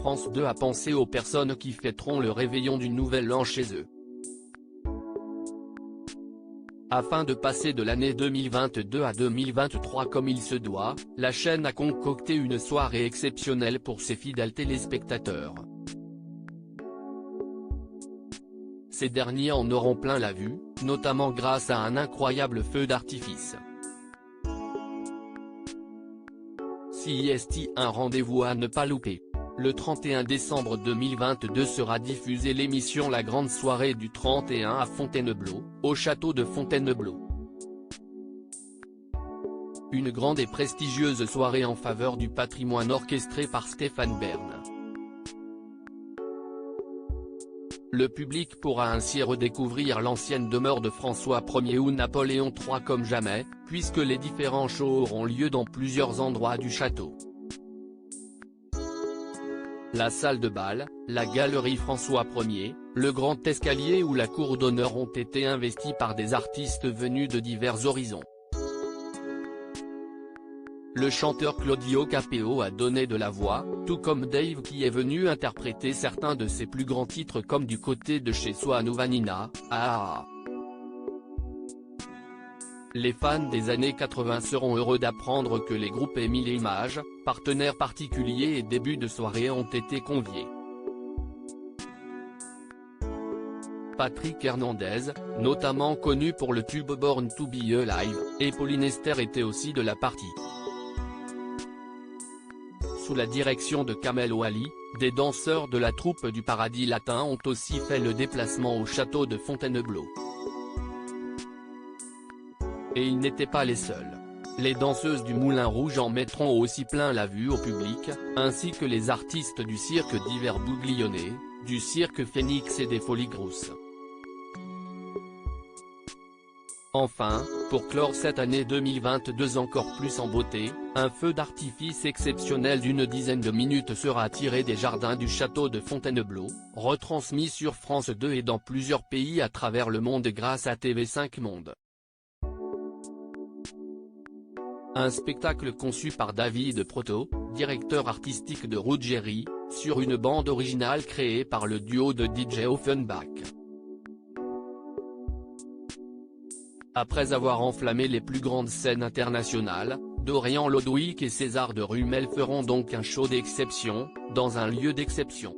France 2 a pensé aux personnes qui fêteront le réveillon du Nouvel An chez eux. Afin de passer de l'année 2022 à 2023 comme il se doit, la chaîne a concocté une soirée exceptionnelle pour ses fidèles téléspectateurs. Ces derniers en auront plein la vue, notamment grâce à un incroyable feu d'artifice. CIST, un rendez-vous à ne pas louper. Le 31 décembre 2022 sera diffusée l'émission La Grande Soirée du 31 à Fontainebleau, au château de Fontainebleau. Une grande et prestigieuse soirée en faveur du patrimoine orchestrée par Stéphane Bern. Le public pourra ainsi redécouvrir l'ancienne demeure de François Ier ou Napoléon III comme jamais, puisque les différents shows auront lieu dans plusieurs endroits du château. La salle de bal, la galerie François Ier, le grand escalier ou la cour d'honneur ont été investis par des artistes venus de divers horizons. Le chanteur Claudio Capeo a donné de la voix, tout comme Dave qui est venu interpréter certains de ses plus grands titres comme Du côté de chez soi à Novanina, Ah. Les fans des années 80 seront heureux d'apprendre que les groupes Émile et Images, partenaires particuliers et débuts de soirée ont été conviés. Patrick Hernandez, notamment connu pour le tube Born to Be Alive, et Pauline Esther étaient aussi de la partie. Sous la direction de Kamel Ouali, des danseurs de la troupe du Paradis Latin ont aussi fait le déplacement au château de Fontainebleau. Et ils n'étaient pas les seuls. Les danseuses du Moulin Rouge en mettront aussi plein la vue au public, ainsi que les artistes du cirque d'hiver Bouglione, du cirque Phénix et des Folies Grousses. Enfin, pour clore cette année 2022 encore plus en beauté, un feu d'artifice exceptionnel d'une dizaine de minutes sera tiré des jardins du château de Fontainebleau, retransmis sur France 2 et dans plusieurs pays à travers le monde grâce à TV5 Monde. Un spectacle conçu par David Proto, directeur artistique de Ruggieri, sur une bande originale créée par le duo de DJ Offenbach. Après avoir enflammé les plus grandes scènes internationales, Dorian Lodwick et César de Rumel feront donc un show d'exception, dans un lieu d'exception.